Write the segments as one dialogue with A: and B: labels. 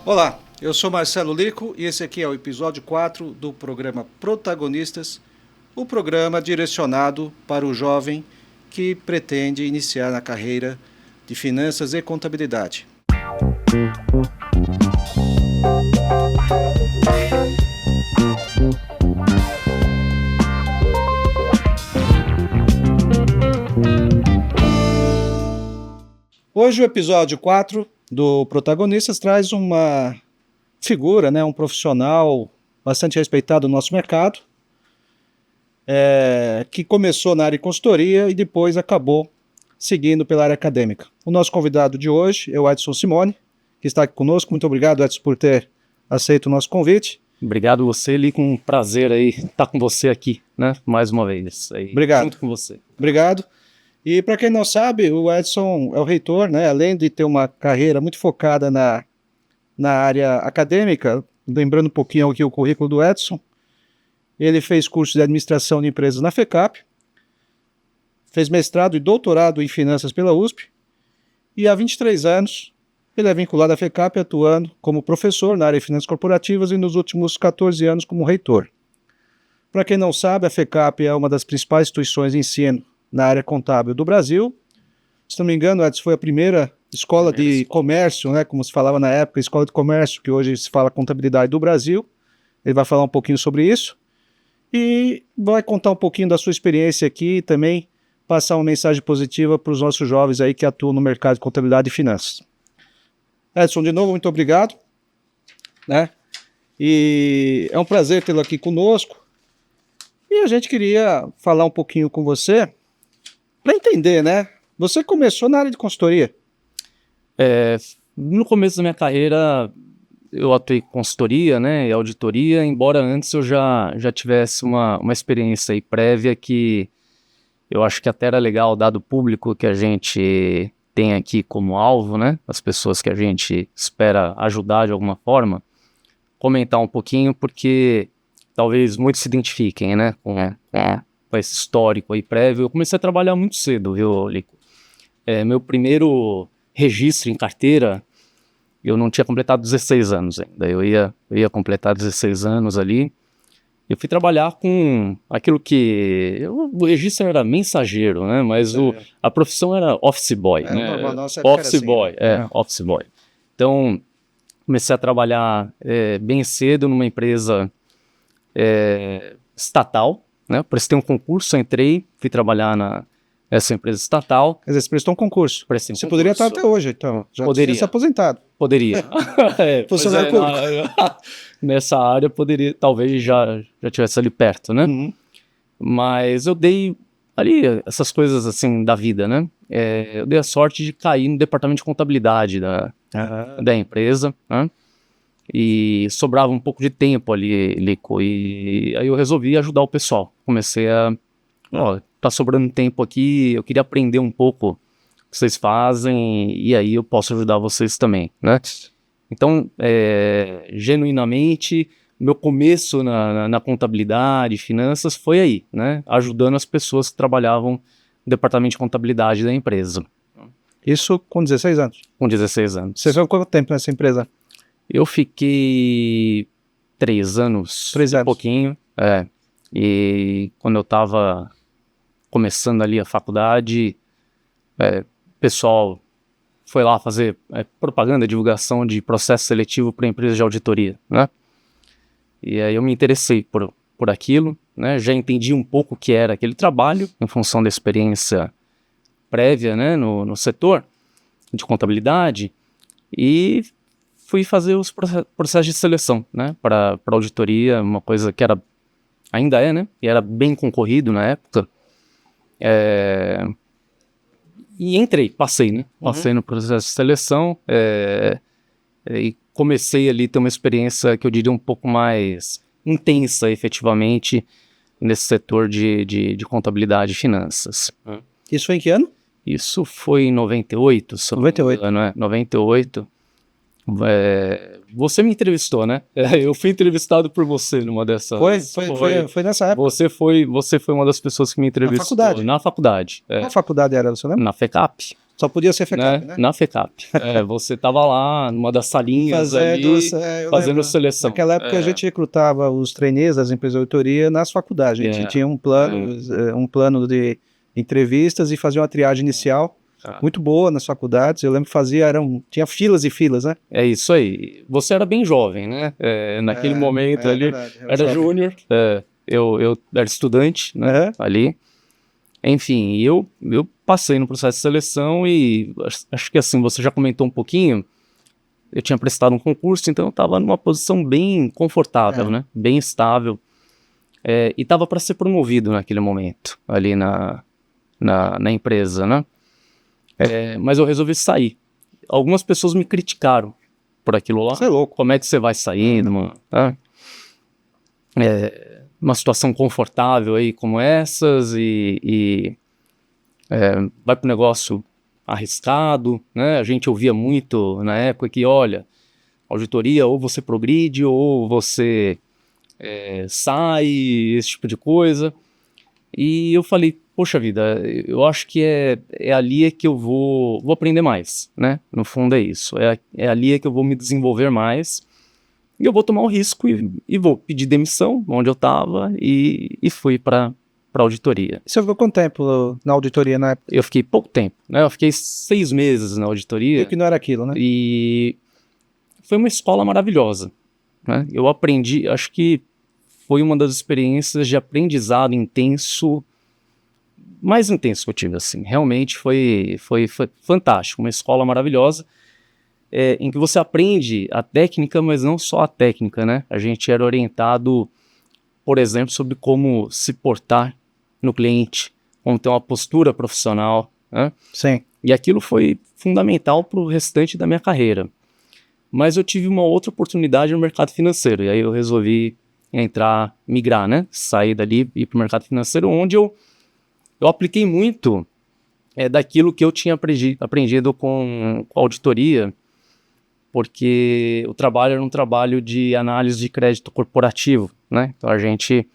A: Olá, eu sou Marcelo Lico e esse aqui é o episódio 4 do programa Protagonistas, o programa direcionado para o jovem que pretende iniciar na carreira de finanças e contabilidade. Hoje o episódio 4 do Protagonistas traz uma figura, um profissional bastante respeitado no nosso mercado, que começou na área de consultoria e depois acabou seguindo pela área acadêmica. O nosso convidado de hoje é o Edson Simone, que está aqui conosco. Muito obrigado, Edson, por ter aceito o nosso convite.
B: Obrigado você, Lico, um prazer aí estar com você aqui, né? Mais uma vez. Aí,
A: obrigado.
B: Junto com você.
A: Obrigado. E para quem não sabe, o Edson é o reitor, além de ter uma carreira muito focada na área acadêmica, lembrando um pouquinho aqui o currículo do Edson, ele fez curso de administração de empresas na FECAP, fez mestrado e doutorado em finanças pela USP, e há 23 anos ele é vinculado à FECAP, atuando como professor na área de finanças corporativas e nos últimos 14 anos como reitor. Para quem não sabe, a FECAP é uma das principais instituições de ensino na área contábil do Brasil. Se não me engano, Edson, foi a primeira escola de comércio, como se falava na época, escola de comércio, que hoje se fala contabilidade do Brasil. Ele vai falar um pouquinho sobre isso e vai contar um pouquinho da sua experiência aqui e também passar uma mensagem positiva para os nossos jovens aí que atuam no mercado de contabilidade e finanças. Edson, de novo, muito obrigado. E é um prazer tê-lo aqui conosco. E a gente queria falar um pouquinho com você para entender, Você começou na área de consultoria.
B: No começo da minha carreira, eu atuei com consultoria, e auditoria, embora antes eu já tivesse uma experiência aí prévia que eu acho que até era legal, dado o público que a gente tem aqui como alvo, as pessoas que a gente espera ajudar de alguma forma, comentar um pouquinho, porque talvez muitos se identifiquem, com esse histórico aí prévio. Eu comecei a trabalhar muito cedo, viu, Lico? Meu primeiro registro em carteira, eu não tinha completado 16 anos ainda. Eu ia completar 16 anos ali. Eu fui trabalhar com aquilo que... O registro era mensageiro, mas a profissão era office boy. Office boy, office boy. Então, comecei a trabalhar bem cedo numa empresa estatal, prestei um concurso, entrei, fui trabalhar nessa empresa estatal.
A: Quer dizer, você prestou um concurso.
B: Prestei um
A: você
B: concurso.
A: Poderia estar até hoje, então. Já
B: poderia
A: se aposentado.
B: Poderia.
A: Funcionário público.
B: Nessa área, poderia, talvez já tivesse ali perto,
A: Uhum.
B: Mas eu dei ali essas coisas assim da vida, eu dei a sorte de cair no departamento de contabilidade da empresa, e sobrava um pouco de tempo ali, Lico, e aí eu resolvi ajudar o pessoal. Comecei tá sobrando tempo aqui, eu queria aprender um pouco o que vocês fazem, e aí eu posso ajudar vocês também, Então, genuinamente, meu começo na contabilidade, finanças, foi aí, ajudando as pessoas que trabalhavam no departamento de contabilidade da empresa.
A: Isso com 16 anos?
B: Com 16 anos.
A: Você ficou quanto tempo nessa empresa?
B: Eu fiquei 3 anos.
A: 3 anos.
B: Um pouquinho, E quando eu estava começando ali a faculdade, o pessoal foi lá fazer propaganda, divulgação de processo seletivo para empresa de auditoria, E aí eu me interessei por aquilo, Já entendi um pouco o que era aquele trabalho, em função da experiência prévia, no setor de contabilidade, e fui fazer os processos de seleção, para auditoria, uma coisa que ainda e era bem concorrido na época. E entrei, passei, Passei no processo de seleção, e comecei ali a ter uma experiência que eu diria um pouco mais intensa, efetivamente, nesse setor de contabilidade e finanças.
A: Isso foi em que ano?
B: Isso foi em 98,
A: 98.
B: 98. Você me entrevistou, né? Eu fui entrevistado por você numa dessas...
A: Foi nessa época.
B: Você foi uma das pessoas que me entrevistou.
A: Na faculdade?
B: Na faculdade.
A: Qual faculdade era, você lembra?
B: Na FECAP.
A: Só podia ser FECAP, né?
B: Na FECAP. Você estava lá numa das salinhas fazendo seleção.
A: Naquela época a gente recrutava os trainees das empresas de auditoria nas faculdades. A gente tinha um plano de entrevistas e fazia uma triagem inicial muito boa nas faculdades. Eu lembro que tinha filas e filas, né?
B: É isso aí. Você era bem jovem, né? Naquele momento ali, era júnior. Eu era estudante, né? Ali. Enfim, eu passei no processo de seleção e acho que assim, você já comentou um pouquinho, eu tinha prestado um concurso, então eu estava numa posição bem confortável, né? Bem estável. E estava para ser promovido naquele momento, ali na empresa, né? Mas eu resolvi sair. Algumas pessoas me criticaram por aquilo lá.
A: Você é louco.
B: Como é que você vai saindo, mano? Uma situação confortável aí como essas e vai para um negócio arriscado, né? A gente ouvia muito na época que, olha, auditoria ou você progride ou você sai, esse tipo de coisa. E eu falei, poxa vida, eu acho que é ali que eu vou aprender mais, né? No fundo é isso, é ali que eu vou me desenvolver mais. E eu vou tomar um risco e vou pedir demissão onde eu estava e fui para auditoria.
A: Você ficou quanto tempo na auditoria na época?
B: Eu fiquei pouco tempo, né? Eu fiquei 6 meses na auditoria.
A: E que não era aquilo, né?
B: E foi uma escola maravilhosa, né? Eu aprendi, acho que foi uma das experiências de aprendizado mais intenso que eu tive, assim. Realmente foi fantástico, uma escola maravilhosa. Em que você aprende a técnica, mas não só a técnica, né? A gente era orientado, por exemplo, sobre como se portar no cliente, como ter uma postura profissional, né?
A: Sim.
B: E aquilo foi fundamental para o restante da minha carreira. Mas eu tive uma outra oportunidade no mercado financeiro, e aí eu resolvi migrar, né? Sair dali e ir para o mercado financeiro, onde eu apliquei muito daquilo que eu tinha aprendido com a auditoria, porque o trabalho era um trabalho de análise de crédito corporativo, né? Então a gente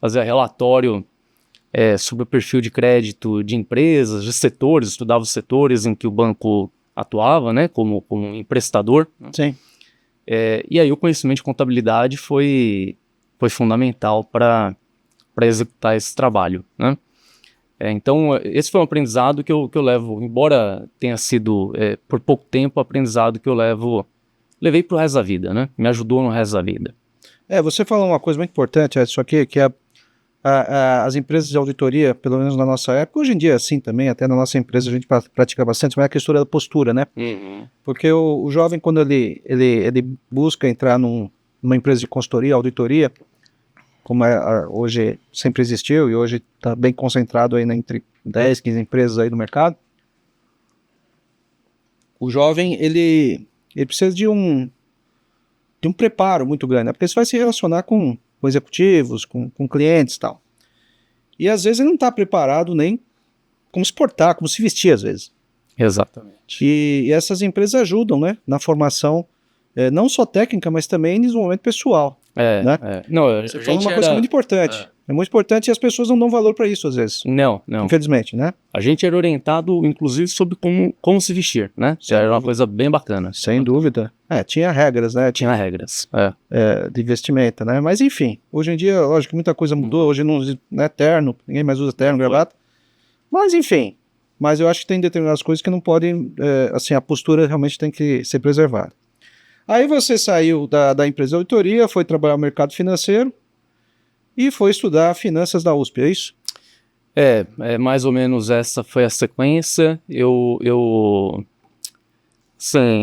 B: fazia relatório sobre o perfil de crédito de empresas, de setores, estudava os setores em que o banco atuava, né? Como emprestador.
A: Sim.
B: E aí o conhecimento de contabilidade foi fundamental para executar esse trabalho, né? Então, esse foi um aprendizado que eu levo, embora tenha sido por pouco tempo, aprendizado que eu levei pro resto da vida, né? Me ajudou no resto da vida.
A: Você falou uma coisa muito importante, Edson, aqui, que as empresas de auditoria, pelo menos na nossa época, hoje em dia assim também, até na nossa empresa a gente pratica bastante, mas é a questão da postura, né?
B: Uhum.
A: Porque o jovem, quando ele busca entrar numa empresa de consultoria, auditoria, como hoje sempre existiu e hoje está bem concentrado aí entre 10, 15 empresas aí no mercado, o jovem, ele precisa de um preparo muito grande, né? Porque você vai se relacionar com executivos, com clientes e tal. E às vezes ele não está preparado nem como se portar, como se vestir às vezes.
B: Exatamente.
A: E essas empresas ajudam, né, na formação, não só técnica, mas também em desenvolvimento pessoal. Né?
B: Não,
A: você falou uma coisa muito importante. É muito importante e as pessoas não dão valor para isso às vezes.
B: Não.
A: Infelizmente, né?
B: A gente era orientado, inclusive, sobre como se vestir, né? Era uma coisa bem bacana.
A: Sem dúvida. Tinha regras, né?
B: Tinha regras.
A: De vestimenta, né? Mas enfim, hoje em dia, lógico que muita coisa mudou. Hoje não é terno, ninguém mais usa terno, gravata. Mas enfim, eu acho que tem determinadas coisas que não podem, assim, a postura realmente tem que ser preservada. Aí você saiu da empresa de auditoria, foi trabalhar no mercado financeiro e foi estudar finanças da USP, é isso?
B: Mais ou menos essa foi a sequência.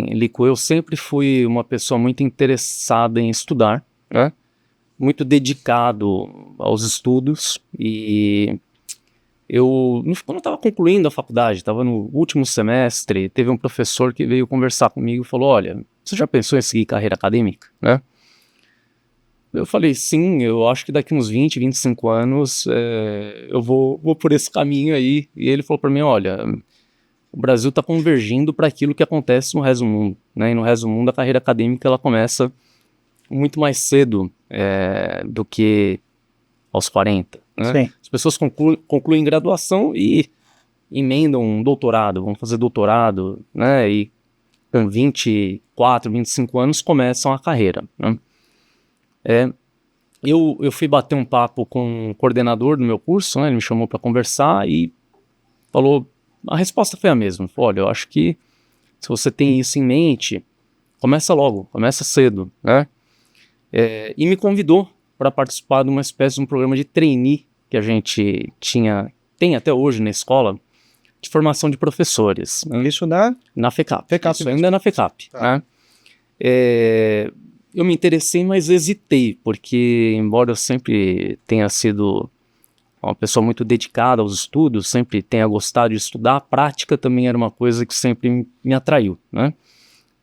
B: Lico, eu sempre fui uma pessoa muito interessada em estudar, né? Muito dedicado aos estudos e quando eu estava concluindo a faculdade, estava no último semestre, teve um professor que veio conversar comigo e falou, olha, você já pensou em seguir carreira acadêmica, né? Eu falei, sim, eu acho que daqui uns 20, 25 anos eu vou por esse caminho aí. E ele falou para mim, olha, o Brasil está convergindo para aquilo que acontece no resto do mundo, né? E no resto do mundo a carreira acadêmica ela começa muito mais cedo do que aos 40, né?
A: Sim.
B: As pessoas concluem graduação e emendam um doutorado, vão fazer doutorado, né, e com 24, 25 anos começam a carreira, né. Eu fui bater um papo com o coordenador do meu curso, né, ele me chamou para conversar e falou, a resposta foi a mesma, falou, olha, eu acho que se você tem isso em mente, começa logo, começa cedo, né, e me convidou para participar de uma espécie de um programa de trainee que a gente tem até hoje na escola, de formação de professores. Né?
A: Isso na
B: FECAP.
A: FECAP
B: Isso
A: mesmo.
B: ainda é na FECAP.
A: Tá.
B: Né? Eu me interessei, mas hesitei, porque embora eu sempre tenha sido uma pessoa muito dedicada aos estudos, sempre tenha gostado de estudar, a prática também era uma coisa que sempre me atraiu. Né?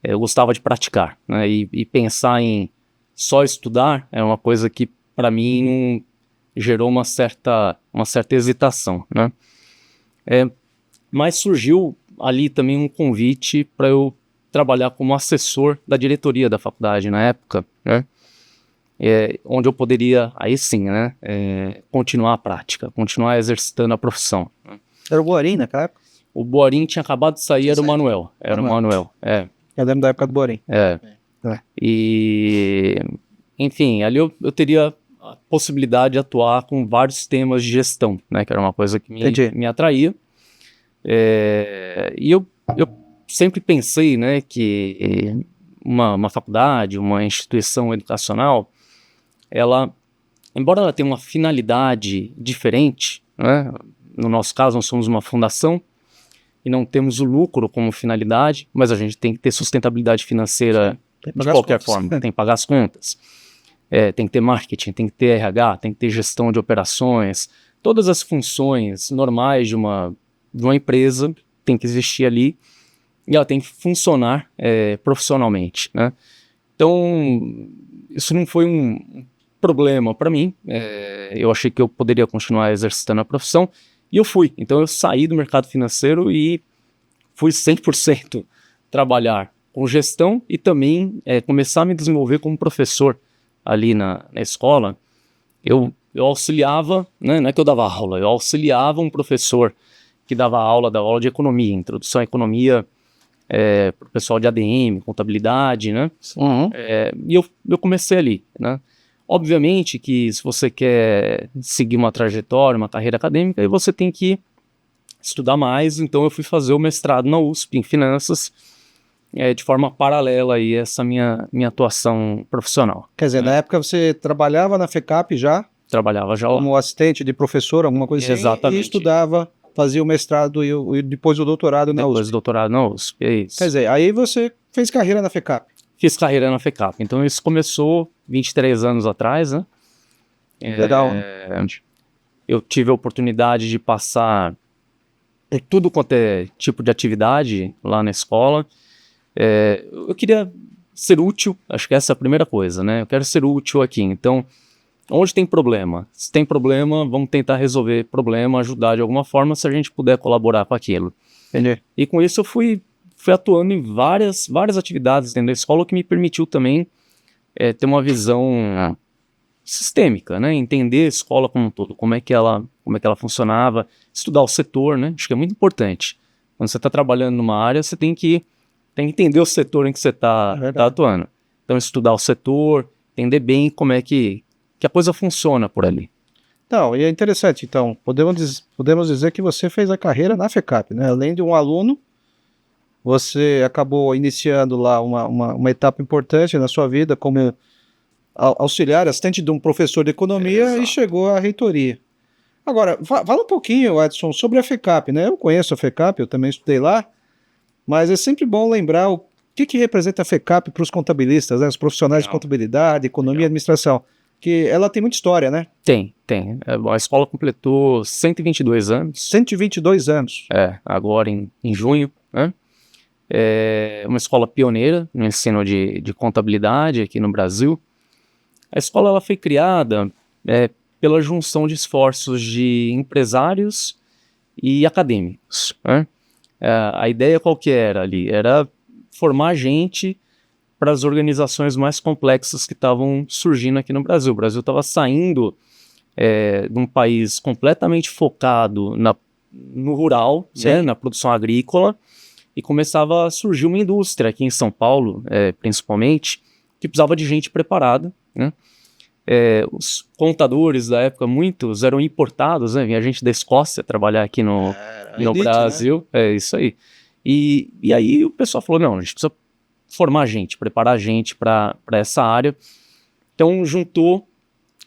B: Eu gostava de praticar, né? E pensar em só estudar é uma coisa que, para mim, gerou uma certa hesitação. Né? Mas surgiu ali também um convite para eu trabalhar como assessor da diretoria da faculdade na época, né? Onde eu poderia, aí sim, né, continuar a prática, continuar exercitando a profissão. Né?
A: Era o Borim naquela época?
B: O Borim tinha acabado de sair, era o Manuel. Era o Manuel,
A: Eu lembro da época do Borim.
B: E, enfim, ali eu teria a possibilidade de atuar com vários temas de gestão, né, que era uma coisa que me atraía. E eu sempre pensei, né, que uma faculdade, uma instituição educacional, embora ela tenha uma finalidade diferente, né, no nosso caso nós somos uma fundação e não temos o lucro como finalidade, mas a gente tem que ter sustentabilidade financeira de qualquer forma, tem que pagar as contas, tem que ter marketing, tem que ter RH, tem que ter gestão de operações, todas as funções normais de uma empresa tem que existir ali e ela tem que funcionar profissionalmente, né? Então, isso não foi um problema para mim, eu achei que eu poderia continuar exercitando a profissão e eu fui. Então, eu saí do mercado financeiro e fui 100% trabalhar com gestão e também começar a me desenvolver como professor ali na escola. Eu auxiliava, né, não é que eu dava aula, eu auxiliava um professor que dava aula de economia, introdução à economia para o pessoal de ADM, contabilidade, né?
A: Uhum.
B: E eu comecei ali, né? Obviamente que se você quer seguir uma trajetória, uma carreira acadêmica, aí você tem que estudar mais, então eu fui fazer o mestrado na USP em finanças, de forma paralela aí a essa minha atuação profissional.
A: Quer dizer, na época você trabalhava na FECAP já?
B: Trabalhava já lá.
A: Como assistente de professor, alguma coisa assim?
B: Exatamente.
A: E estudava, fazia o mestrado e depois o doutorado na USP?
B: Depois do doutorado na USP, é isso.
A: Quer dizer, aí você fez carreira na FECAP?
B: Fiz carreira na FECAP, então isso começou 23 anos atrás, né?
A: Legal.
B: Eu tive a oportunidade de passar por tudo quanto é tipo de atividade lá na escola. Eu queria ser útil, acho que essa é a primeira coisa, né? Eu quero ser útil aqui, então, onde tem problema? Se tem problema, vamos tentar resolver problema, ajudar de alguma forma, se a gente puder colaborar com aquilo.
A: Entendi.
B: E com isso eu fui atuando em várias atividades dentro da escola, o que me permitiu também ter uma visão sistêmica, né? Entender a escola como um todo, como é que ela funcionava, estudar o setor, né? Acho que é muito importante. Quando você está trabalhando numa área, você tem que entender o setor em que você está atuando. Então, estudar o setor, entender bem como é que a coisa funciona por ali.
A: Então, e é interessante, então, podemos dizer que você fez a carreira na FECAP, né? Além de um aluno, você acabou iniciando lá uma etapa importante na sua vida como auxiliar, assistente de um professor de economia e chegou à reitoria. Agora, fala um pouquinho, Edson, sobre a FECAP, né? Eu conheço a FECAP, eu também estudei lá, mas é sempre bom lembrar o que representa a FECAP para os contabilistas, né? Os profissionais de contabilidade, economia e administração, que ela tem muita história, né?
B: Tem. A escola completou 122 anos.
A: 122 anos.
B: Agora em junho, né? É uma escola pioneira no ensino de contabilidade aqui no Brasil. A escola ela foi criada pela junção de esforços de empresários e acadêmicos, né? A ideia qual que era ali? Era formar gente para as organizações mais complexas que estavam surgindo aqui no Brasil. O Brasil estava saindo de um país completamente focado no rural, né, na produção agrícola, e começava a surgir uma indústria aqui em São Paulo, principalmente, que precisava de gente preparada, né? Os contadores da época, muitos eram importados, né? Vinha gente da Escócia trabalhar aqui no
A: elite,
B: Brasil,
A: né?
B: é isso aí. E aí o pessoal falou, não, a gente precisa formar gente, preparar gente para essa área. Então juntou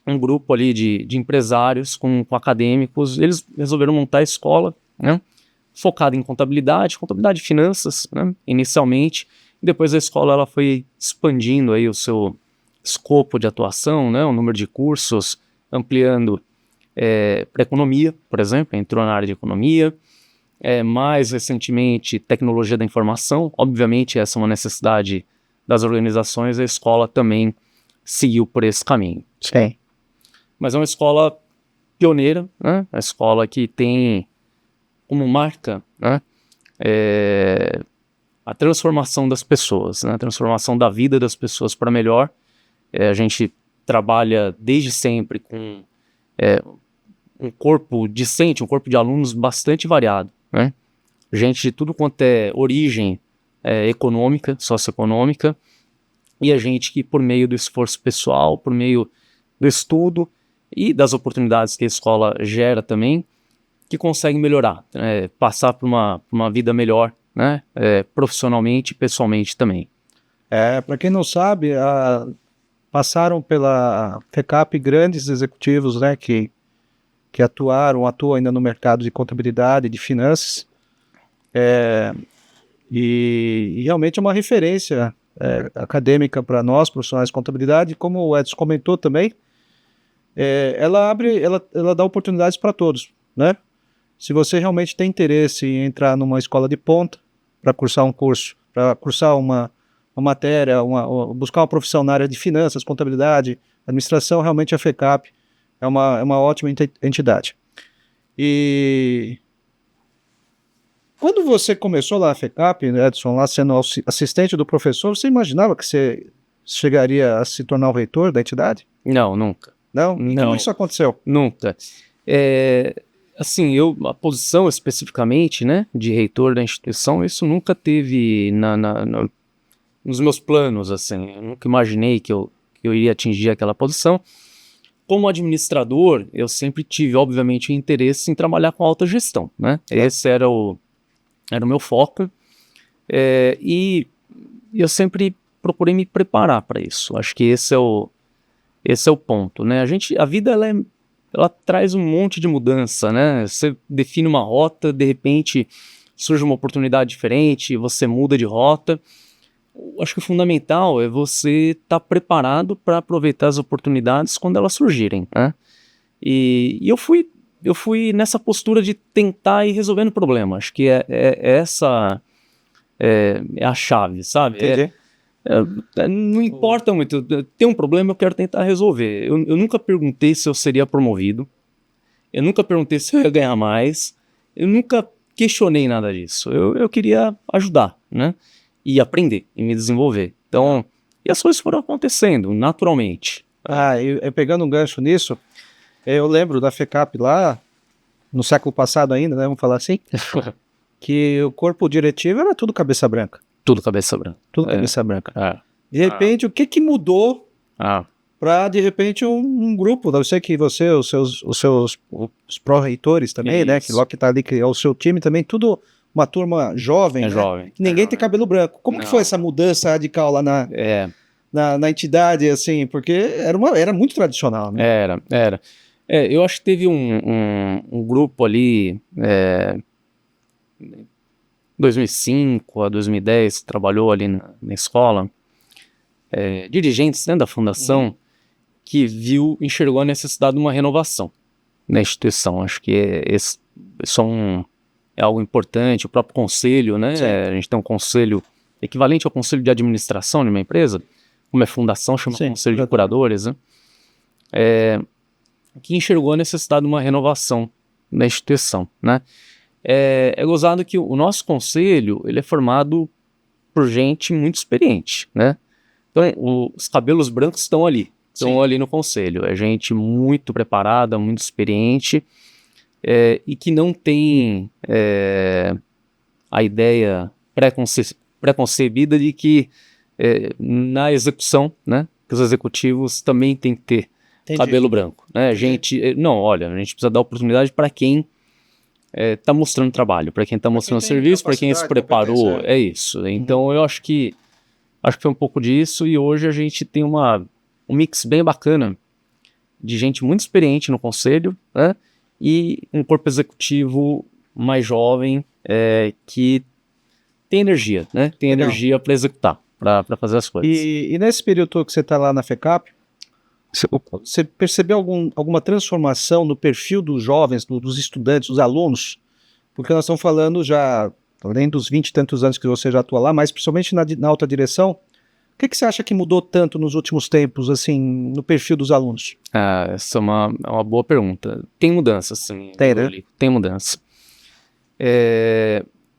B: um grupo ali de empresários com acadêmicos, eles resolveram montar a escola, né? Focada em contabilidade e finanças, né? Inicialmente. Depois a escola ela foi expandindo aí o seu escopo de atuação, né? O número de cursos, ampliando para economia, por exemplo, entrou na área de economia. Mais recentemente, tecnologia da informação. Obviamente, essa é uma necessidade das organizações, a escola também seguiu por esse caminho.
A: Sim.
B: Mas é uma escola pioneira, né? A escola que tem como marca, né? A transformação das pessoas, né? A transformação da vida das pessoas para melhor. A gente trabalha desde sempre com um corpo discente, um corpo de alunos bastante variado, né? Gente de tudo quanto é origem econômica, socioeconômica, e a gente que por meio do esforço pessoal, por meio do estudo e das oportunidades que a escola gera também, que consegue melhorar, passar por uma vida melhor, né? Profissionalmente e pessoalmente também.
A: Para quem não sabe, passaram pela FECAP grandes executivos, né, que atuam ainda no mercado de contabilidade, de finanças, e realmente é uma referência acadêmica para nós, profissionais de contabilidade, como o Edson comentou também, ela dá oportunidades para todos, né? Se você realmente tem interesse em entrar numa escola de ponta, para cursar um curso, para cursar uma matéria, buscar uma profissão na área de finanças, contabilidade, administração, realmente a FECAP é uma ótima entidade. E quando você começou lá a FECAP, Edson, lá sendo assistente do professor, você imaginava que você chegaria a se tornar o reitor da entidade?
B: Não, nunca.
A: Não? E como isso aconteceu?
B: Nunca. Assim, a posição especificamente, né, de reitor da instituição, isso nunca teve nos meus planos, assim. Eu nunca imaginei que eu iria atingir aquela posição. Como administrador, eu sempre tive, obviamente, interesse em trabalhar com alta gestão, né? Esse era o meu foco. E eu sempre procurei me preparar para isso. Acho que esse é o ponto, né? A vida, ela traz um monte de mudança, né? Você define uma rota, de repente surge uma oportunidade diferente, você muda de rota. Acho que o fundamental é você estar preparado para aproveitar as oportunidades quando elas surgirem, né? E eu fui nessa postura de tentar ir resolvendo o problema. Acho que essa é a chave, sabe?
A: Entendi.
B: Não importa muito, tem um problema, eu quero tentar resolver. Eu nunca perguntei se eu seria promovido, eu nunca perguntei se eu ia ganhar mais, eu nunca questionei nada disso. Eu queria ajudar, né? E aprender, e me desenvolver. Então, e as coisas foram acontecendo naturalmente.
A: Pegando um gancho nisso, eu lembro da FECAP lá, no século passado ainda, né, vamos falar assim, que o corpo diretivo era tudo cabeça branca.
B: Tudo cabeça branca.
A: Tudo cabeça branca. De repente, o
B: o
A: que mudou para, de repente, um grupo? Eu sei que você, os pró-reitores também, né, que logo que tá ali, que é o seu time também, tudo uma turma jovem, né?
B: Jovem.
A: Ninguém tem cabelo branco. Como que foi essa mudança radical lá na entidade, assim? Porque era muito tradicional, né?
B: Era. Eu acho que teve um grupo ali, 2005 a 2010, que trabalhou ali na escola, dirigentes, né, da fundação, que enxergou a necessidade de uma renovação na instituição. Acho que isso é algo importante. O próprio conselho, né? A gente tem um conselho equivalente ao conselho de administração de uma empresa, como é fundação, chama conselho de curadores, né? Que enxergou a necessidade de uma renovação na instituição, né? É gozado que o nosso conselho, ele é formado por gente muito experiente, né? Então, os cabelos brancos estão ali no conselho. É gente muito preparada, muito experiente, e que não tem a ideia preconcebida de que na execução, né, que os executivos também têm que ter
A: Entendi.
B: cabelo branco, né? A gente, não, olha, a gente precisa dar oportunidade para quem está mostrando trabalho, para quem está mostrando
A: tem
B: serviço, para quem se
A: capacidade,
B: preparou,
A: competência,
B: é isso. Então eu acho que foi um pouco disso, e hoje a gente tem um mix bem bacana de gente muito experiente no conselho, né? E um corpo executivo mais jovem, que tem energia, né? Tem
A: Legal.
B: energia para executar, para fazer as coisas.
A: E nesse período todo que você está lá na FECAP, você percebeu alguma transformação no perfil dos jovens, dos estudantes, dos alunos? Porque nós estamos falando já, além dos 20 e tantos anos que você já atua lá, mas principalmente na alta direção, o que você acha que mudou tanto nos últimos tempos, assim, no perfil dos alunos?
B: Essa é uma boa pergunta. Tem mudança, sim.
A: Tem, né?
B: Tem mudança.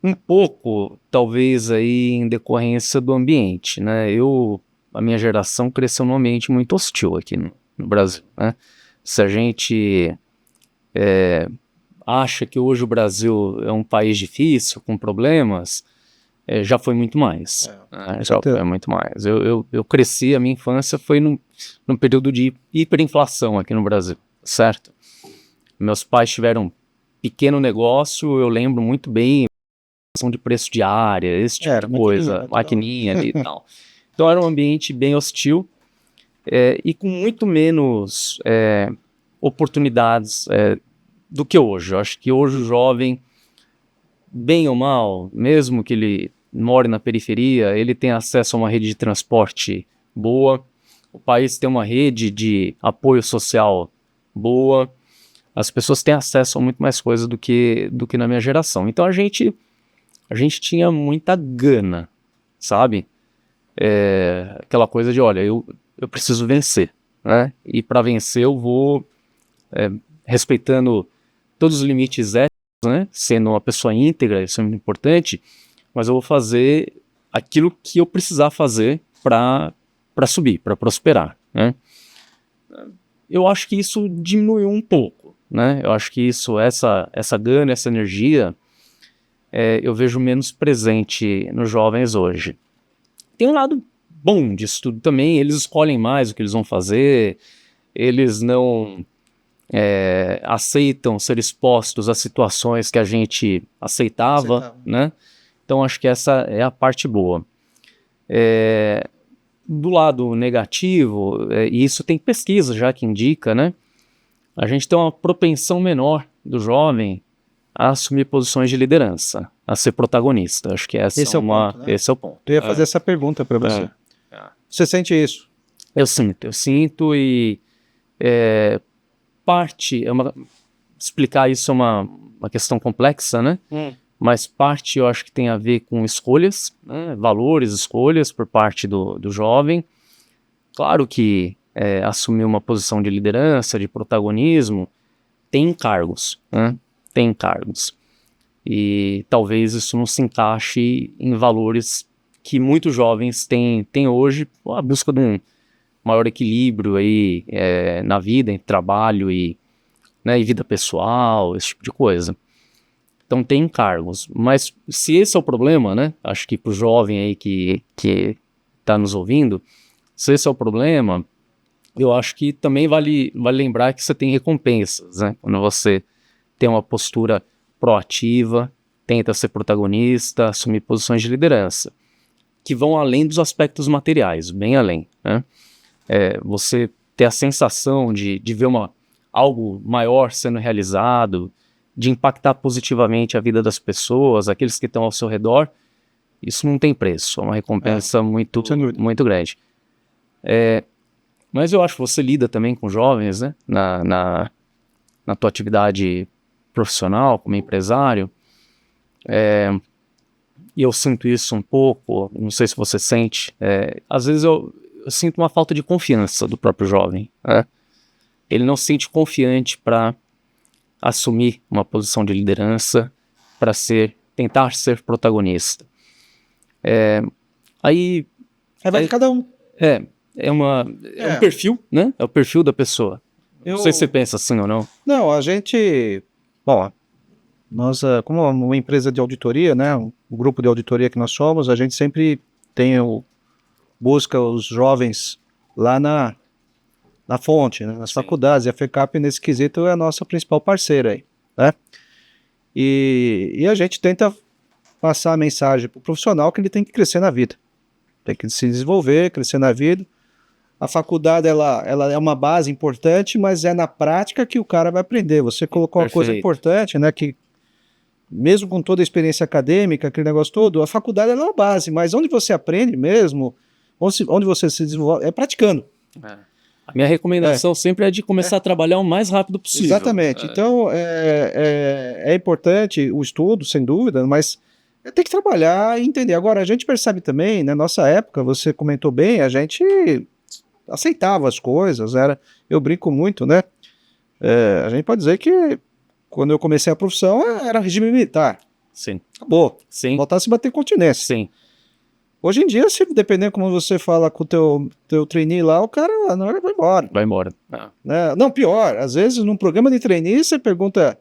B: Um pouco, talvez, aí em decorrência do ambiente, né? A minha geração cresceu num ambiente muito hostil aqui no Brasil, né? Se a gente acha que hoje o Brasil é um país difícil, com problemas, já foi muito mais. Já foi muito mais. Eu cresci, a minha infância foi num período de hiperinflação aqui no Brasil, certo? Meus pais tiveram um pequeno negócio, eu lembro muito bem, de preço de área, esse tipo de coisa, maquininha ali e tal. Então era um ambiente bem hostil, e com muito menos oportunidades do que hoje. Eu acho que hoje o jovem, bem ou mal, mesmo que ele more na periferia, ele tem acesso a uma rede de transporte boa, o país tem uma rede de apoio social boa, as pessoas têm acesso a muito mais coisas do que na minha geração. Então a gente tinha muita gana, sabe? Aquela coisa de, olha, eu preciso vencer, né? E para vencer eu vou respeitando todos os limites éticos, né? Sendo uma pessoa íntegra, isso é muito importante, mas eu vou fazer aquilo que eu precisar fazer para subir, para prosperar, né? Eu acho que isso diminuiu um pouco, né? Eu acho que essa gana, essa energia, eu vejo menos presente nos jovens hoje. Tem um lado bom disso tudo também, eles escolhem mais o que eles vão fazer, eles não aceitam ser expostos a situações que a gente aceitava, né? Então acho que essa é a parte boa. Do lado negativo, e isso tem pesquisa já que indica, né? A gente tem uma propensão menor do jovem a assumir posições de liderança, a ser protagonista. Acho que esse é o ponto, né? Esse é o ponto.
A: Eu ia fazer essa pergunta para você. Você sente isso?
B: Eu sinto e explicar isso é uma questão complexa, né? Mas parte eu acho que tem a ver com escolhas, né? Valores, escolhas por parte do jovem. Claro que assumir uma posição de liderança, de protagonismo, tem encargos, né? Tem encargos. E talvez isso não se encaixe em valores que muitos jovens têm hoje, a busca de um maior equilíbrio aí, na vida, entre trabalho e vida pessoal, esse tipo de coisa. Então tem encargos, mas se esse é o problema, né, acho que para o jovem aí que está nos ouvindo, se esse é o problema, eu acho que também vale lembrar que você tem recompensas, né, quando você tem uma postura proativa, tenta ser protagonista, assumir posições de liderança, que vão além dos aspectos materiais, bem além, né, você ter a sensação de ver algo maior sendo realizado, de impactar positivamente a vida das pessoas, aqueles que estão ao seu redor, isso não tem preço, é uma recompensa muito grande. Mas eu acho que você lida também com jovens, né, na tua atividade profissional, como empresário, e eu sinto isso um pouco, não sei se você sente, às vezes eu sinto uma falta de confiança do próprio jovem, né? Ele não se sente confiante para assumir uma posição de liderança, para tentar ser protagonista. Aí
A: vai de cada um.
B: É um perfil, né? É o perfil da pessoa. Não sei se você pensa assim ou não.
A: Não, Bom, nós, como uma empresa de auditoria, né, um grupo de auditoria que nós somos, a gente sempre busca os jovens lá na fonte, né, nas faculdades, e a FECAP nesse quesito é a nossa principal parceira aí, né? E a gente tenta passar a mensagem para o profissional que ele tem que crescer na vida, tem que se desenvolver, crescer na vida. A faculdade ela é uma base importante, mas é na prática que o cara vai aprender. Você colocou uma coisa importante, né, que mesmo com toda a experiência acadêmica, aquele negócio todo, a faculdade ela é uma base, mas onde você aprende mesmo, onde você se desenvolve, é praticando.
B: A minha recomendação sempre é de começar a trabalhar o mais rápido possível.
A: Exatamente. Então, é importante o estudo, sem dúvida, mas tem que trabalhar e entender. Agora, a gente percebe também, na nossa época, você comentou bem, a gente aceitava as coisas, eu brinco muito, né? A gente pode dizer que quando eu comecei a profissão era regime militar.
B: Sim.
A: Acabou.
B: Sim.
A: Voltar a se bater continência.
B: Sim.
A: Hoje em dia, se dependendo como você fala com o teu trainee lá, o cara na hora vai embora.
B: Vai embora.
A: Né? Não, pior, às vezes num programa de trainee você pergunta,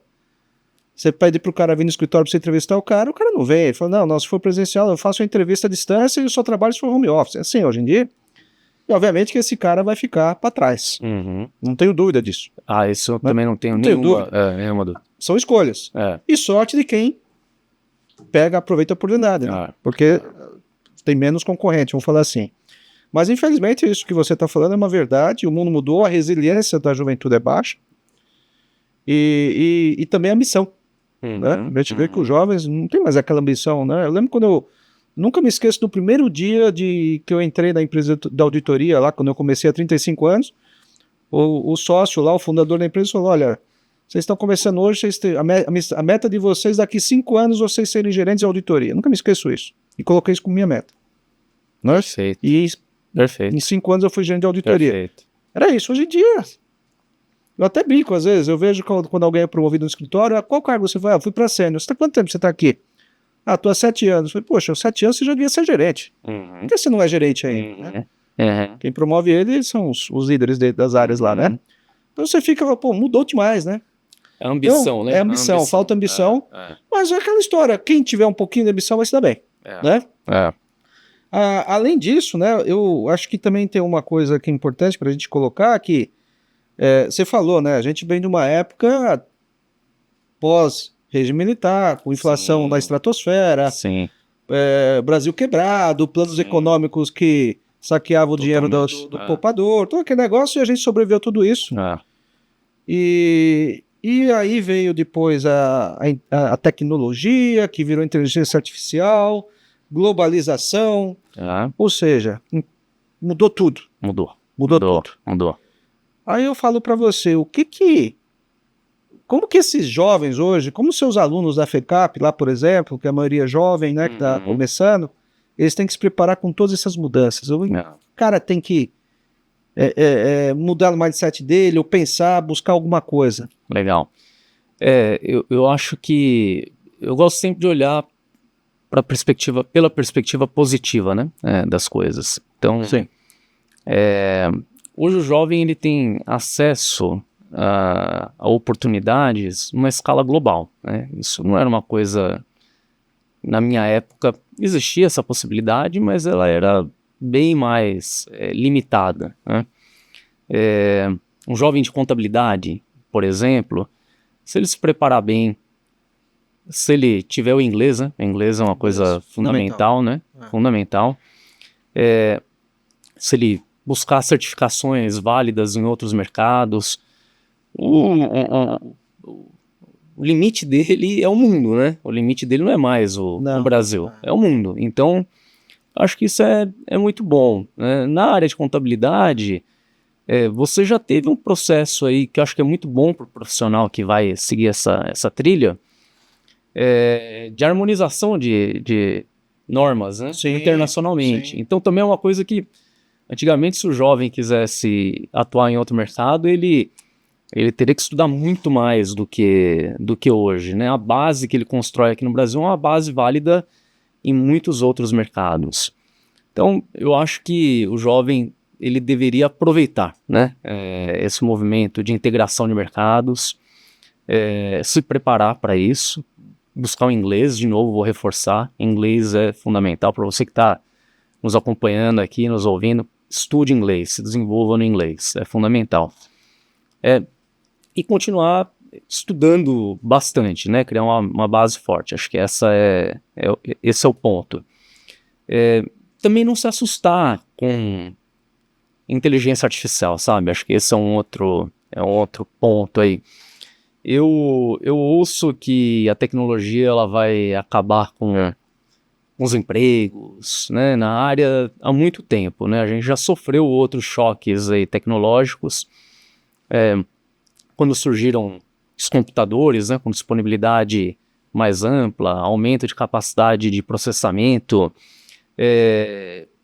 A: você pede pro cara vir no escritório pra você entrevistar o cara não vem. Ele fala, não, se for presencial eu faço a entrevista à distância e eu só trabalho se for home office. É assim, hoje em dia. E obviamente que esse cara vai ficar para trás. Não tenho dúvida disso.
B: Isso eu também não tenho nenhuma dúvida.
A: São escolhas. E sorte de quem aproveita a oportunidade, né? Porque tem menos concorrente, vamos falar assim. Mas infelizmente isso que você está falando é uma verdade, o mundo mudou, a resiliência da juventude é baixa e também a ambição. Né? A gente vê que os jovens não tem mais aquela ambição, né? Eu lembro quando nunca me esqueço do primeiro dia que eu entrei na empresa da auditoria, lá quando eu comecei há 35 anos, o sócio lá, o fundador da empresa falou, olha, vocês estão começando hoje, a meta de vocês daqui 5 anos vocês serem gerentes de auditoria. Nunca me esqueço isso. E coloquei isso como minha meta. Né?
B: Perfeito.
A: E em 5 anos eu fui gerente de auditoria. Perfeito. Era isso. Hoje em dia, eu até brinco às vezes, eu vejo quando alguém é promovido no escritório, qual cargo você vai? Eu fui para sênior. Quanto tempo você está aqui? Estou há 7 anos. Eu falei, poxa, aos 7 anos você já devia ser gerente. Por que você não é gerente ainda? Né? Quem promove ele são os líderes das áreas lá, né? Então você fica, mudou demais, né?
B: É ambição, né?
A: É ambição, falta ambição. Mas é aquela história, quem tiver um pouquinho de ambição vai se dar bem. Né? Além disso, né, eu acho que também tem uma coisa que é importante para a gente colocar, que você falou, né, a gente vem de uma época pós-regime militar, com inflação na estratosfera, Brasil quebrado, planos econômicos que saqueavam o dinheiro do poupador, todo aquele negócio, e a gente sobreviveu a tudo isso. E aí veio depois a tecnologia, que virou inteligência artificial, globalização, ou seja, mudou tudo. Mudou tudo. Aí eu falo para você, como que esses jovens hoje, como seus alunos da FECAP, lá por exemplo, que a maioria é jovem, né, que está começando, eles têm que se preparar com todas essas mudanças. O cara tem que mudar o mindset dele, ou pensar, buscar alguma coisa.
B: Legal. Eu acho que eu gosto sempre de olhar pela perspectiva positiva, né, das coisas. Então, hoje o jovem ele tem acesso a oportunidades numa escala global, né? Isso não era uma coisa, na minha época existia essa possibilidade, mas ela era bem mais limitada, né? Um jovem de contabilidade, por exemplo, se ele se preparar bem, se ele tiver o inglês, né? O inglês é uma coisa fundamental, né? Fundamental. Se ele buscar certificações válidas em outros mercados, o limite dele é o mundo, né? O limite dele não é mais o Brasil, é o mundo. Então, acho que isso é muito bom, né? Na área de contabilidade, você já teve um processo aí que eu acho que é muito bom para o profissional que vai seguir essa trilha, de harmonização de normas, né? Internacionalmente. Sim. Então também é uma coisa que, antigamente, se o jovem quisesse atuar em outro mercado, ele teria que estudar muito mais do que hoje, né? A base que ele constrói aqui no Brasil é uma base válida em muitos outros mercados. Então, eu acho que o jovem ele deveria aproveitar, né? Esse movimento de integração de mercados, se preparar para isso, buscar o inglês, de novo, vou reforçar, inglês é fundamental para você que está nos acompanhando aqui, nos ouvindo, estude inglês, se desenvolva no inglês, é fundamental. E continuar estudando bastante, né? Criar uma base forte, acho que esse é o ponto. Também não se assustar com inteligência artificial, sabe? Acho que esse é um outro ponto aí. Eu ouço que a tecnologia ela vai acabar com os empregos, né, na área há muito tempo, né? A gente já sofreu outros choques aí tecnológicos, quando surgiram os computadores, né, com disponibilidade mais ampla, aumento de capacidade de processamento,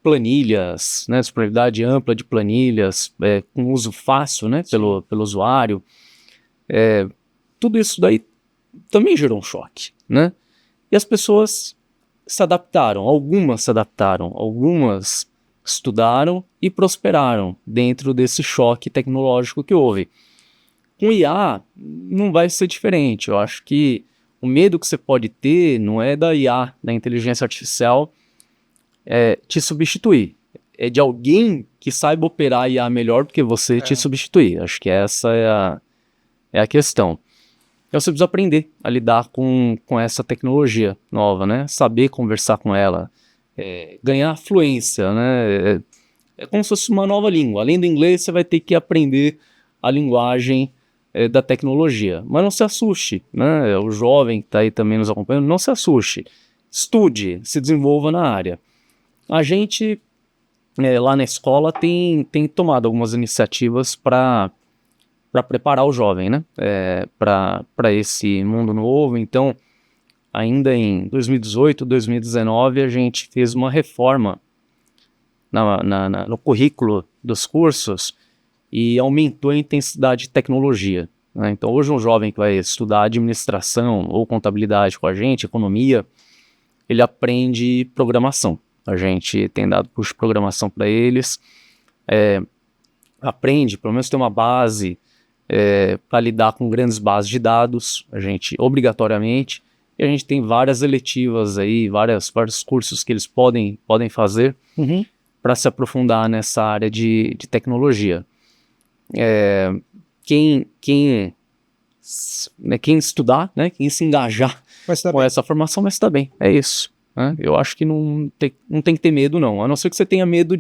B: planilhas, né, disponibilidade ampla de planilhas, com uso fácil, né, pelo usuário. Tudo isso daí também gerou um choque, né? E as pessoas se adaptaram, algumas estudaram e prosperaram dentro desse choque tecnológico que houve. Com IA não vai ser diferente. Eu acho que o medo que você pode ter não é da IA, da inteligência artificial, te substituir. É de alguém que saiba operar a IA melhor do que você te substituir. Acho que essa é a questão. Então você precisa aprender a lidar com essa tecnologia nova, né? Saber conversar com ela, ganhar fluência, né? É como se fosse uma nova língua. Além do inglês, você vai ter que aprender a linguagem da tecnologia. Mas não se assuste, né? O jovem que está aí também nos acompanhando, não se assuste. Estude, se desenvolva na área. A gente, lá na escola, tem tomado algumas iniciativas para preparar o jovem, né, para esse mundo novo. Então, ainda em 2018, 2019, a gente fez uma reforma no currículo dos cursos e aumentou a intensidade de tecnologia, né? Então, hoje um jovem que vai estudar administração ou contabilidade com a gente, economia, ele aprende programação. A gente tem dado curso de programação para eles, aprende, pelo menos tem uma base para lidar com grandes bases de dados, a gente obrigatoriamente, e a gente tem várias eletivas aí, vários cursos que eles podem fazer para se aprofundar nessa área de tecnologia. Quem estudar, né, quem se engajar com essa formação vai se dar bem, é isso, né? Eu acho que não tem que ter medo não, a não ser que você tenha medo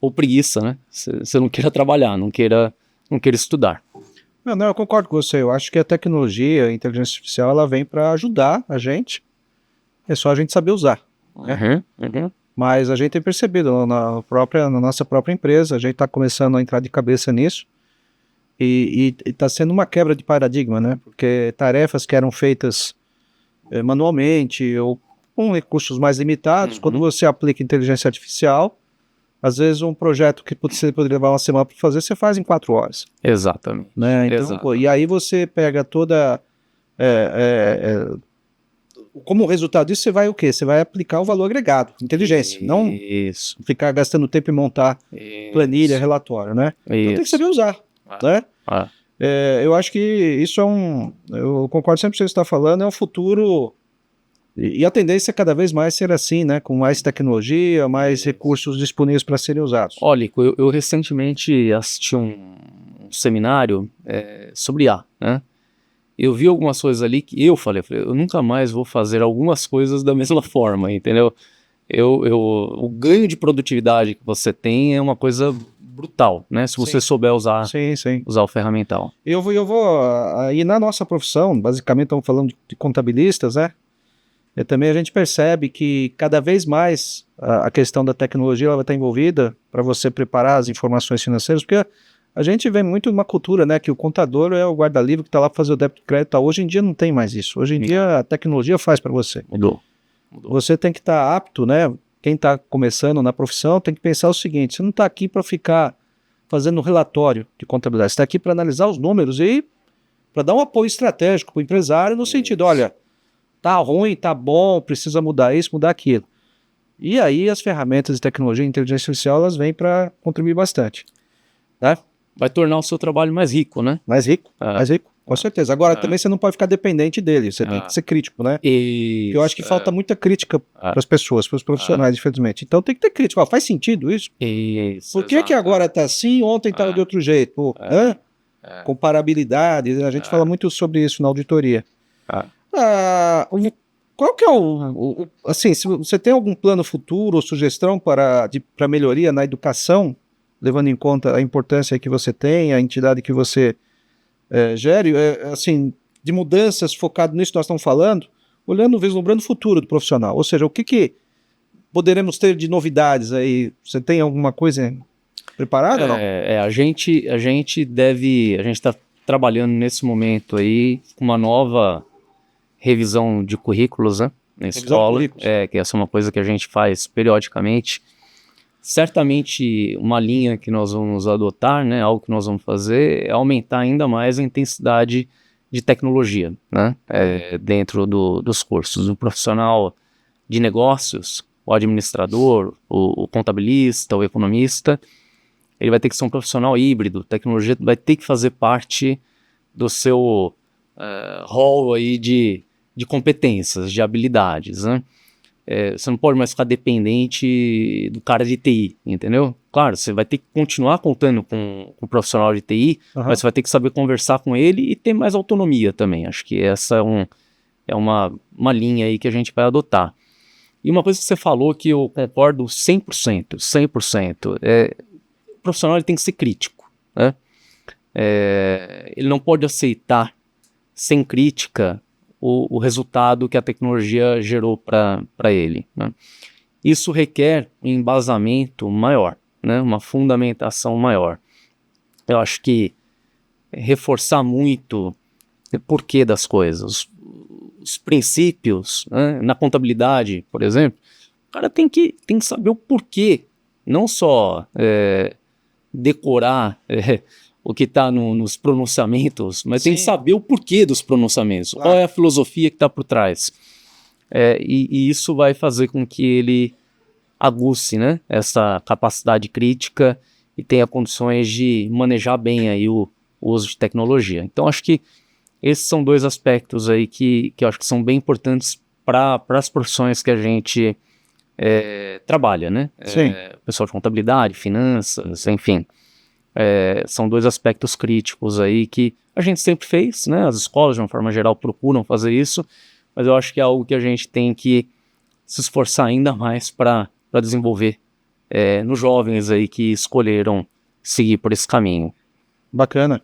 B: ou preguiça, né? Você não queira trabalhar, não queira estudar.
A: Não, eu concordo com você. Eu acho que a tecnologia, a inteligência artificial, ela vem para ajudar a gente. É só a gente saber usar, né? Mas a gente tem percebido na nossa própria empresa, a gente está começando a entrar de cabeça nisso e está sendo uma quebra de paradigma, né? Porque tarefas que eram feitas manualmente ou com recursos mais limitados, quando você aplica inteligência artificial, às vezes um projeto que você poderia levar uma semana para fazer, você faz em 4 horas.
B: Exatamente.
A: Né? Então, pô, e aí você pega toda... como resultado disso, você vai o quê? Você vai aplicar o valor agregado, inteligência. Não ficar gastando tempo em montar planilha, relatório, né? Então tem que saber usar, né? Eu acho que isso eu concordo sempre com o que você está falando, é um futuro... E a tendência é cada vez mais ser assim, né? Com mais tecnologia, mais recursos disponíveis para serem usados.
B: Olha, eu recentemente assisti um seminário sobre IA, né? Eu vi algumas coisas ali que eu falei, eu nunca mais vou fazer algumas coisas da mesma forma, entendeu? O ganho de produtividade que você tem é uma coisa brutal, né? Se você souber usar o ferramental.
A: Eu vou aí na nossa profissão, basicamente estamos falando de contabilistas, né? Também a gente percebe que cada vez mais a questão da tecnologia ela vai estar envolvida para você preparar as informações financeiras, porque a gente vê muito uma cultura, né, que o contador é o guarda-livro que está lá para fazer o débito e crédito. Hoje em dia não tem mais isso. Hoje em dia a tecnologia faz para você.
B: Mudou.
A: Você tem que estar apto, né? Quem está começando na profissão tem que pensar o seguinte: você não está aqui para ficar fazendo um relatório de contabilidade, você está aqui para analisar os números e para dar um apoio estratégico para o empresário no sentido, olha, tá ruim, tá bom, precisa mudar isso, mudar aquilo. E aí as ferramentas de tecnologia e inteligência artificial, elas vêm para contribuir bastante, né?
B: vai tornar o seu trabalho mais rico, né?
A: Mais rico, com certeza. Agora, também você não pode ficar dependente dele, você tem que ser crítico, né?
B: Isso,
A: Eu acho que falta muita crítica para as pessoas, para os profissionais, infelizmente. Então tem que ter crítica. Ó, faz sentido isso?
B: Isso,
A: Por que agora tá assim, ontem estava de outro jeito? Pô, comparabilidade, a gente fala muito sobre isso na auditoria. Qual que é assim, se você tem algum plano futuro ou sugestão para melhoria na educação, levando em conta a importância que você tem, a entidade que você gere, assim, de mudanças focado nisso que nós estamos falando, olhando, vislumbrando o futuro do profissional. Ou seja, o que poderemos ter de novidades aí? Você tem alguma coisa preparada?
B: A gente está trabalhando nesse momento aí com uma nova revisão de currículos, né, na escola, que essa é uma coisa que a gente faz periodicamente. Certamente uma linha que nós vamos adotar, né, algo que nós vamos fazer, é aumentar ainda mais a intensidade de tecnologia, né, dentro dos cursos. O profissional de negócios, o administrador, o contabilista, o economista, ele vai ter que ser um profissional híbrido. Tecnologia vai ter que fazer parte do seu rol aí de competências, de habilidades, né? Você não pode mais ficar dependente do cara de TI, entendeu? Claro, você vai ter que continuar contando com o profissional de TI, mas você vai ter que saber conversar com ele e ter mais autonomia também. Acho que essa é uma linha aí que a gente vai adotar. E uma coisa que você falou que eu concordo 100%, 100%, o profissional ele tem que ser crítico, né? Ele não pode aceitar sem crítica o resultado que a tecnologia gerou para ele, né? Isso requer um embasamento maior, né? Uma fundamentação maior. Eu acho que reforçar muito o porquê das coisas, os princípios, né? Na contabilidade, por exemplo, o cara tem que saber o porquê, não só decorar o que está nos pronunciamentos, mas tem que saber o porquê dos pronunciamentos, qual é a filosofia que está por trás. E isso vai fazer com que ele aguce, né, essa capacidade crítica e tenha condições de manejar bem aí o uso de tecnologia. Então, acho que esses são dois aspectos aí que eu acho que são bem importantes para as profissões que a gente trabalha, né? Pessoal de contabilidade, finanças, enfim. São dois aspectos críticos aí que a gente sempre fez, né? As escolas, de uma forma geral, procuram fazer isso, mas eu acho que é algo que a gente tem que se esforçar ainda mais para desenvolver nos jovens aí que escolheram seguir por esse caminho.
A: Bacana.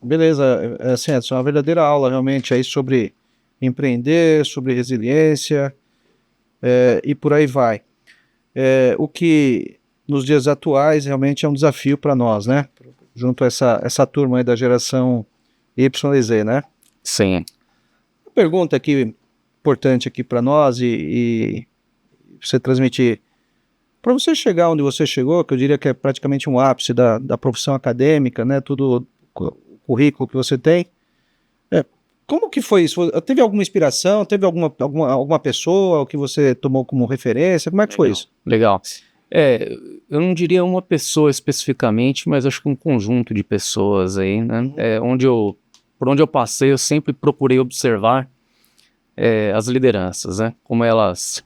A: Beleza. Assim, é uma verdadeira aula realmente aí sobre empreender, sobre resiliência e por aí vai. O que nos dias atuais realmente é um desafio para nós, né? Junto a essa turma aí da geração Y e Z, né?
B: Sim.
A: Uma pergunta aqui importante aqui para nós e você transmitir. Para você chegar onde você chegou, que eu diria que é praticamente um ápice da profissão acadêmica, né? Tudo o currículo que você tem. Como que foi isso? Teve alguma inspiração? Teve alguma pessoa que você tomou como referência? Como é que foi isso?
B: Legal. Eu não diria uma pessoa especificamente, mas acho que um conjunto de pessoas aí, né? Por onde eu passei, eu sempre procurei observar as lideranças, né? Como elas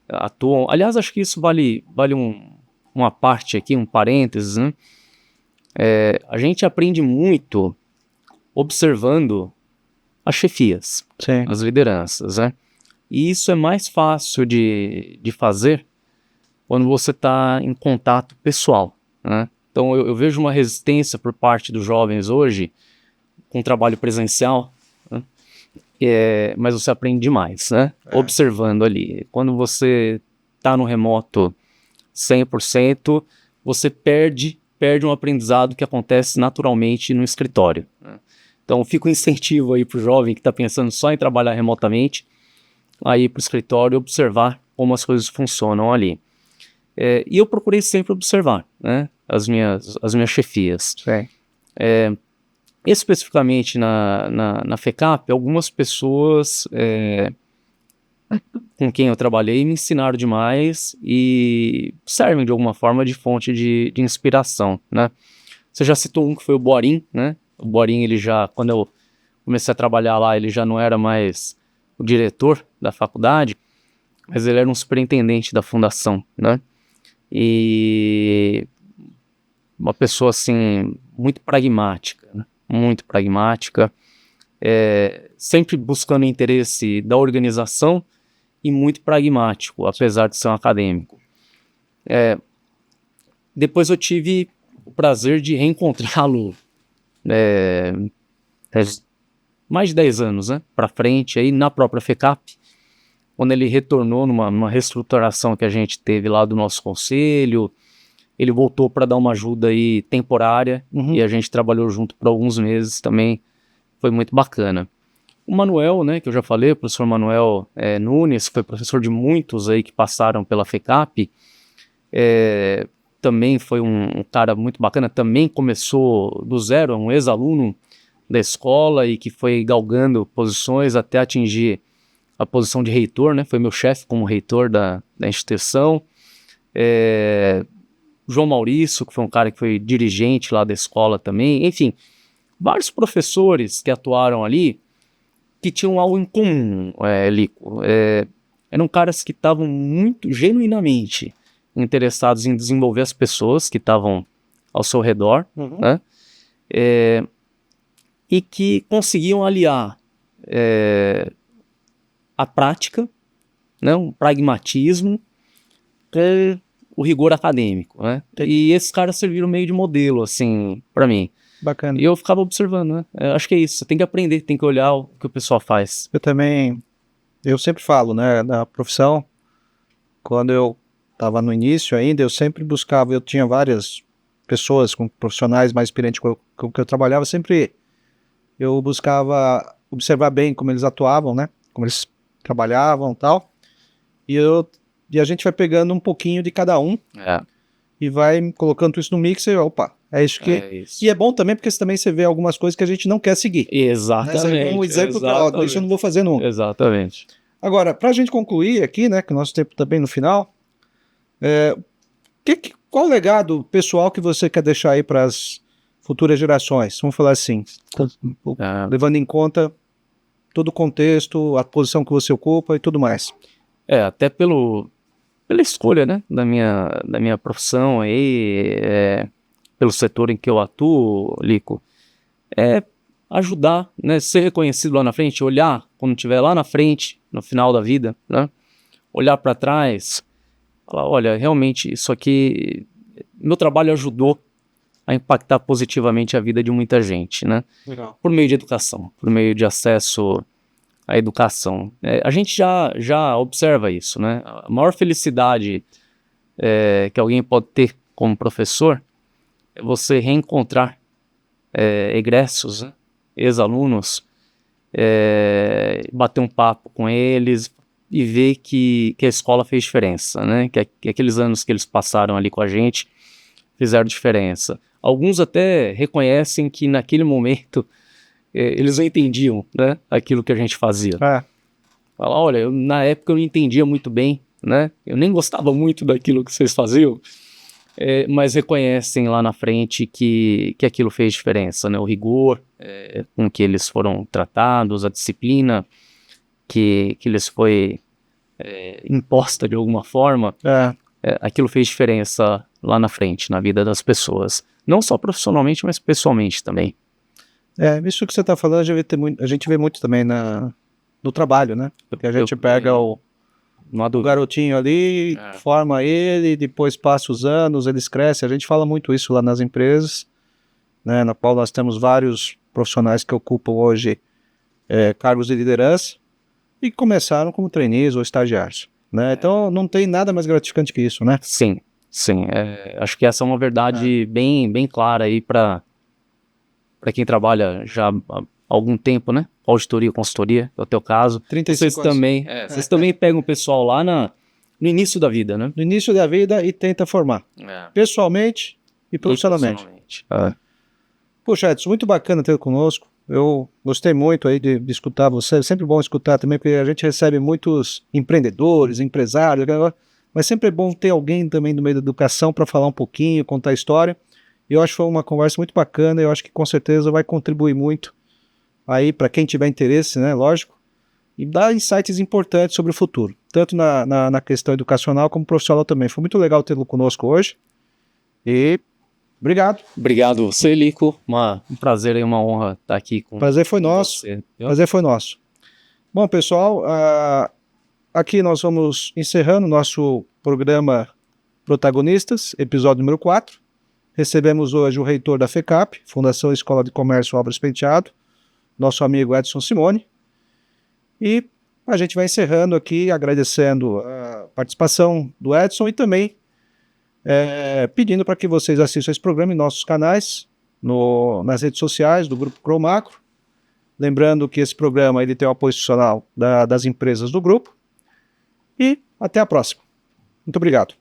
B: atuam. Aliás, acho que isso vale uma parte aqui, um parênteses, né? A gente aprende muito observando as chefias, as lideranças, né? E isso é mais fácil de fazer quando você está em contato pessoal, né? Então eu vejo uma resistência por parte dos jovens hoje com trabalho presencial, né? Mas você aprende demais, né? Observando ali. Quando você está no remoto 100%, você perde um aprendizado que acontece naturalmente no escritório, né? Então fica um incentivo aí para o jovem que está pensando só em trabalhar remotamente, aí para o escritório observar como as coisas funcionam ali. E eu procurei sempre observar, né, as minhas chefias. Especificamente na FECAP, algumas pessoas com quem eu trabalhei me ensinaram demais e servem de alguma forma de fonte de inspiração, né? Você já citou um que foi o Boarim, né? O Boarim, ele já, quando eu comecei a trabalhar lá, ele já não era mais o diretor da faculdade, mas ele era um superintendente da fundação, né? E uma pessoa, assim, muito pragmática, né? Muito pragmática, sempre buscando o interesse da organização e muito pragmático, apesar de ser um acadêmico. Depois eu tive o prazer de reencontrá-lo mais de 10 anos, né, para frente, aí na própria FECAP, quando ele retornou numa reestruturação que a gente teve lá do nosso conselho. Ele voltou para dar uma ajuda aí temporária, e a gente trabalhou junto por alguns meses também, foi muito bacana. O Manuel, né, que eu já falei, o professor Manuel Nunes, que foi professor de muitos aí que passaram pela FECAP, também foi um cara muito bacana, também começou do zero, um ex-aluno da escola e que foi galgando posições até atingir a posição de reitor, né, foi meu chefe como reitor da instituição. João Maurício, que foi um cara que foi dirigente lá da escola também, enfim, vários professores que atuaram ali, que tinham algo em comum, Lico. Eram caras que estavam muito genuinamente interessados em desenvolver as pessoas que estavam ao seu redor, né? E que conseguiam aliar a prática, né? Um pragmatismo, o rigor acadêmico, né? E esses caras serviram meio de modelo, assim, para mim.
A: Bacana.
B: E eu ficava observando, né? Acho que é isso. Você tem que aprender, tem que olhar o que o pessoal faz.
A: Eu sempre falo, né, na profissão, quando eu estava no início ainda, eu sempre buscava, eu tinha várias pessoas, profissionais mais experientes com que eu trabalhava, sempre eu buscava observar bem como eles atuavam, né, como eles trabalhavam e tal, e a gente vai pegando um pouquinho de cada um, e vai colocando isso no mixer, opa, é isso que...
B: isso.
A: E é bom também porque também você vê algumas coisas que a gente não quer seguir.
B: Exatamente.
A: Um exemplo, ó, isso eu não vou fazer nunca.
B: Exatamente.
A: Agora, para a gente concluir aqui, né, que o nosso tempo também no final, qual legado pessoal que você quer deixar aí para as futuras gerações? Vamos falar assim, levando em conta todo o contexto, a posição que você ocupa e tudo mais.
B: Até pela escolha, né, da minha profissão aí, pelo setor em que eu atuo, Lico, ajudar, né, ser reconhecido lá na frente, olhar quando estiver lá na frente, no final da vida, né, olhar para trás, falar, olha, realmente isso aqui, meu trabalho ajudou a impactar positivamente a vida de muita gente, né?
A: Legal.
B: Por meio de educação, por meio de acesso à educação. A gente já observa isso, né? A maior felicidade que alguém pode ter como professor é você reencontrar egressos, né? Ex-alunos, bater um papo com eles e ver que a escola fez diferença, né? Que aqueles anos que eles passaram ali com a gente fizeram diferença. Alguns até reconhecem que naquele momento eles não entendiam, né, aquilo que a gente fazia. Fala, olha, na época eu não entendia muito bem, né? Eu nem gostava muito daquilo que vocês faziam, mas reconhecem lá na frente que aquilo fez diferença, né? O rigor com que eles foram tratados, a disciplina que lhes foi imposta de alguma forma, aquilo fez diferença lá na frente, na vida das pessoas. Não só profissionalmente, mas pessoalmente também.
A: Isso que você está falando, a gente vê muito também no trabalho, né? Porque a gente pega o garotinho ali, forma ele, depois passa os anos, eles crescem. A gente fala muito isso lá nas empresas, né, na qual nós temos vários profissionais que ocupam hoje cargos de liderança e começaram como trainees ou estagiários, né? Então não tem nada mais gratificante que isso, né?
B: Sim. Acho que essa é uma verdade bem, bem clara aí para quem trabalha já há algum tempo, né? Auditoria, consultoria, é o teu caso.
A: 35 anos.
B: Vocês também pegam o pessoal lá no início da vida, né?
A: No início da vida e tenta formar. Pessoalmente e profissionalmente. Puxa, Edson, muito bacana ter conosco. Eu gostei muito aí de escutar você. É sempre bom escutar também, porque a gente recebe muitos empreendedores, empresários, mas sempre é bom ter alguém também do meio da educação para falar um pouquinho, contar a história. E eu acho que foi uma conversa muito bacana, eu acho que com certeza vai contribuir muito aí para quem tiver interesse, né, lógico, e dar insights importantes sobre o futuro, tanto na questão educacional como profissional também. Foi muito legal tê-lo conosco hoje e obrigado.
B: Obrigado você, Lico. Um prazer e uma honra estar aqui com
A: Prazer foi nosso.
B: você.
A: Prazer foi nosso. Bom, pessoal, aqui nós vamos encerrando nosso programa Protagonistas, episódio número 4. Recebemos hoje o reitor da FECAP, Fundação Escola de Comércio Álvares Penteado, nosso amigo Edson Simone. E a gente vai encerrando aqui, agradecendo a participação do Edson e também pedindo para que vocês assistam esse programa em nossos canais, nas redes sociais do Grupo Cromacro. Lembrando que esse programa ele tem o apoio institucional das empresas do grupo. E até a próxima. Muito obrigado.